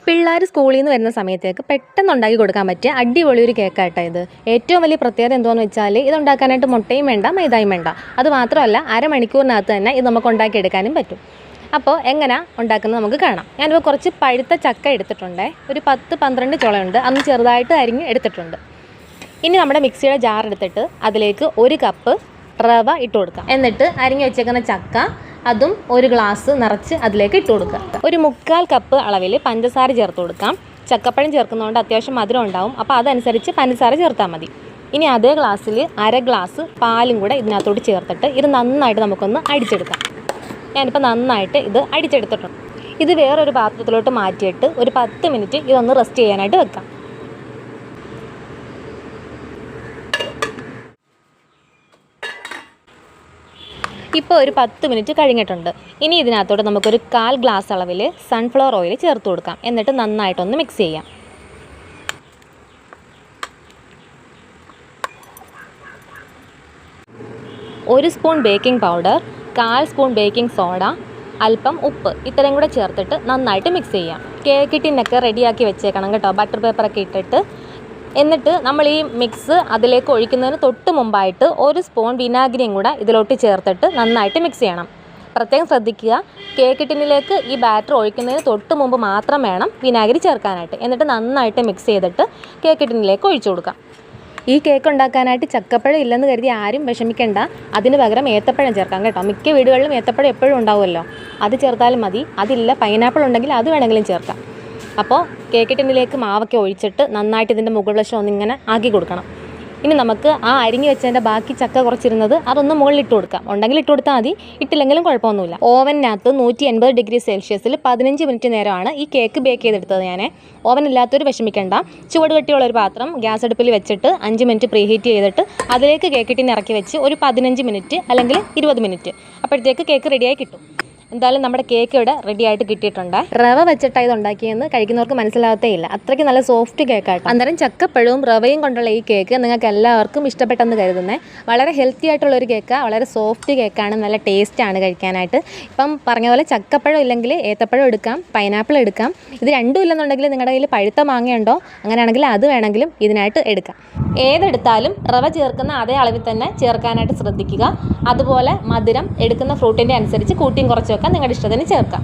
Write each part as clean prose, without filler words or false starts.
പിള്ളേർ സ്കൂളിൽ നിന്ന് വരുന്ന സമയത്തേക്ക് പെട്ടെന്ന് ഉണ്ടാക്കി കൊടുക്കാൻ പറ്റിയ അടിപൊളി ഒരു കേക്കാട്ടോ ഇത്. ഏറ്റവും വലിയ പ്രത്യേകത എന്താണെന്ന് വെച്ചാൽ ഇതുണ്ടാക്കാനായിട്ട് മുട്ടയും വേണ്ട മൈദയും വേണ്ട. അത് മാത്രമല്ല അരമണിക്കൂറിനകത്ത് തന്നെ ഇത് നമുക്ക് ഉണ്ടാക്കിയെടുക്കാനും പറ്റും. അപ്പോൾ എങ്ങനെ ഉണ്ടാക്കുന്നത് നമുക്ക് കാണാം. ഞാനിപ്പോൾ കുറച്ച് പഴുത്ത ചക്ക എടുത്തിട്ടുണ്ട്. ഒരു 10-12 ചുളയുണ്ട്. അന്ന് ചെറുതായിട്ട് അരിഞ്ഞ് എടുത്തിട്ടുണ്ട്. ഇനി നമ്മുടെ മിക്സിയുടെ ജാർ എടുത്തിട്ട് അതിലേക്ക് 1 കപ്പ് റവ ഇട്ട് കൊടുക്കാം. എന്നിട്ട് അരിഞ്ഞ് വെച്ചേക്കുന്ന ചക്ക അതും 1 ഗ്ലാസ് നിറച്ച് അതിലേക്ക് ഇട്ട് കൊടുക്കുക. ഒരു 1/4 കപ്പ് അളവിൽ പഞ്ചസാര ചേർത്ത് കൊടുക്കാം. ചക്കപ്പഴം ചേർക്കുന്നതുകൊണ്ട് അത്യാവശ്യം മധുരം ഉണ്ടാവും. അപ്പോൾ അതനുസരിച്ച് പഞ്ചസാര ചേർത്താൽ മതി. ഇനി അതേ ഗ്ലാസ്സിൽ 1/2 ഗ്ലാസ് പാലും കൂടെ ഇതിനകത്തോട്ട് ചേർത്തിട്ട് ഇത് നന്നായിട്ട് നമുക്കൊന്ന് അടിച്ചെടുക്കാം. ഞാനിപ്പോൾ നന്നായിട്ട് ഇത് അടിച്ചെടുത്തിട്ടുണ്ട്. ഇത് വേറൊരു പാത്രത്തിലോട്ട് മാറ്റിയിട്ട് ഒരു 10 മിനിറ്റ് ഇതൊന്ന് റെസ്റ്റ് ചെയ്യാനായിട്ട് വെക്കാം. ഇപ്പോൾ ഒരു 10 മിനിറ്റ് കഴിഞ്ഞിട്ടുണ്ട്. ഇനി ഇതിനകത്തോട്ട് നമുക്കൊരു 1/4 ഗ്ലാസ് അളവിൽ സൺഫ്ലവർ ഓയിൽ ചേർത്ത് കൊടുക്കാം. എന്നിട്ട് നന്നായിട്ടൊന്ന് മിക്സ് ചെയ്യാം. ഒരു spoon baking powder, 1/4 spoon baking soda, അല്പം ഉപ്പ് ഇത്രയും കൂടെ ചേർത്തിട്ട് നന്നായിട്ട് മിക്സ് ചെയ്യാം. കേക്ക് ടിന്നൊക്കെ റെഡിയാക്കി വെച്ചേക്കണം കേട്ടോ, ബട്ടർ പേപ്പറൊക്കെ ഇട്ടിട്ട്. എന്നിട്ട് നമ്മൾ ഈ മിക്സ് അതിലേക്ക് ഒഴിക്കുന്നതിന് തൊട്ട് മുമ്പായിട്ട് 1 സ്പൂൺ വിനാഗിരിയും കൂടെ ഇതിലോട്ട് ചേർത്തിട്ട് നന്നായിട്ട് മിക്സ് ചെയ്യണം. പ്രത്യേകം ശ്രദ്ധിക്കുക, കേക്ക് ടിന്നിലേക്ക് ഈ ബാറ്റർ ഒഴിക്കുന്നതിന് തൊട്ട് മുമ്പ് മാത്രം വേണം വിനാഗിരി ചേർക്കാനായിട്ട്. എന്നിട്ട് നന്നായിട്ട് മിക്സ് ചെയ്തിട്ട് കേക്ക് ടിന്നിലേക്ക് ഒഴിച്ചു കൊടുക്കാം. ഈ കേക്ക് ഉണ്ടാക്കാനായിട്ട് ചക്കപ്പഴം ഇല്ലെന്ന് കരുതി ആരും വിഷമിക്കേണ്ട. അതിന് പകരം ഏത്തപ്പഴം ചേർക്കാം കേട്ടോ. മിക്ക വീടുകളിലും ഏത്തപ്പഴം എപ്പോഴും ഉണ്ടാവുമല്ലോ, അത് ചേർത്താലും മതി. അതില്ല, പൈനാപ്പിൾ ഉണ്ടെങ്കിൽ അത് വേണമെങ്കിലും ചേർക്കാം. അപ്പോൾ കേക്ക് ടിന്നിലേക്ക് മാവൊക്കെ ഒഴിച്ചിട്ട് നന്നായിട്ട് ഇതിൻ്റെ മുകൾ വശം ഒന്നിങ്ങനെ ആക്കി കൊടുക്കണം. ഇനി നമുക്ക് ആ അരിഞ്ഞ് വെച്ചതിൻ്റെ ബാക്കി ചക്ക കുറച്ചിരുന്നത് അതൊന്ന് മുകളിൽ ഇട്ട് കൊടുക്കാം. ഉണ്ടെങ്കിൽ ഇട്ട് കൊടുത്താൽ മതി, ഇട്ടില്ലെങ്കിലും കുഴപ്പമൊന്നുമില്ല. ഓവനകത്ത് 180 ഡിഗ്രി സെൽഷ്യസിൽ 15 മിനിറ്റ് നേരമാണ് ഈ കേക്ക് ബേക്ക് ചെയ്തെടുത്തത്. ഞാൻ ഓവൻ ഇല്ലാത്തൊരു വിഷമിക്കേണ്ട. ചുവട് കട്ടിയുള്ളൊരു പാത്രം ഗ്യാസ് അടുപ്പിൽ വെച്ചിട്ട് 5 മിനിറ്റ് പ്രീ ഹീറ്റ് ചെയ്തിട്ട് അതിലേക്ക് കേക്ക് ടിൻ ഇറക്കി വെച്ച് ഒരു 15 മിനിറ്റ് അല്ലെങ്കിൽ 20 മിനിറ്റ് അപ്പോഴത്തേക്ക് കേക്ക് റെഡിയായി കിട്ടും. എന്തായാലും നമ്മുടെ കേക്ക് ഇവിടെ റെഡി ആയിട്ട് കിട്ടിയിട്ടുണ്ട്. റവ വെച്ചിട്ടാണ് ഇത് ഉണ്ടാക്കിയെന്ന് കഴിക്കുന്നവർക്ക് മനസ്സിലാകത്തേ ഇല്ല, അത്രയ്ക്ക് നല്ല സോഫ്റ്റ് കേക്കായിട്ട്. അന്നേരം ചക്കപ്പഴവും റവയും കൊണ്ടുള്ള ഈ കേക്ക് നിങ്ങൾക്ക് എല്ലാവർക്കും ഇഷ്ടപ്പെട്ടെന്ന് കരുതുന്നത്. വളരെ ഹെൽത്തി ആയിട്ടുള്ളൊരു കേക്കാണ്, വളരെ സോഫ്റ്റ് കേക്കാണ്, നല്ല ടേസ്റ്റാണ് കഴിക്കാനായിട്ട്. ഇപ്പം പറഞ്ഞ പോലെ ചക്കപ്പഴം ഇല്ലെങ്കിൽ ഏത്തപ്പഴം എടുക്കാം, പൈനാപ്പിൾ എടുക്കാം. ഇത് രണ്ടും ഇല്ലെന്നുണ്ടെങ്കിൽ നിങ്ങളുടെ കയ്യിൽ പഴുത്ത മാങ്ങയുണ്ടോ, അങ്ങനെയാണെങ്കിൽ അത് വേണമെങ്കിലും ഇതിനായിട്ട് എടുക്കാം. ഏതെടുത്താലും റവ ചേർക്കുന്ന അതേ അളവിൽ തന്നെ ചേർക്കാനായിട്ട് ശ്രദ്ധിക്കുക. അതുപോലെ മധുരം എടുക്കുന്ന ഫ്രൂട്ടിൻ്റെ അനുസരിച്ച് കൂട്ടിയും കുറച്ചൊക്കെ നിങ്ങളുടെ ഇഷ്ടത്തിന് ചേർക്കാം.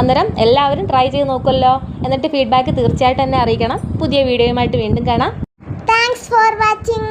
അന്നേരം എല്ലാവരും ട്രൈ ചെയ്ത് നോക്കുമല്ലോ. എന്നിട്ട് ഫീഡ്ബാക്ക് തീർച്ചയായിട്ടും എന്നെ അറിയിക്കണം. പുതിയ വീഡിയോയുമായിട്ട് വീണ്ടും കാണാം. Thanks for watching.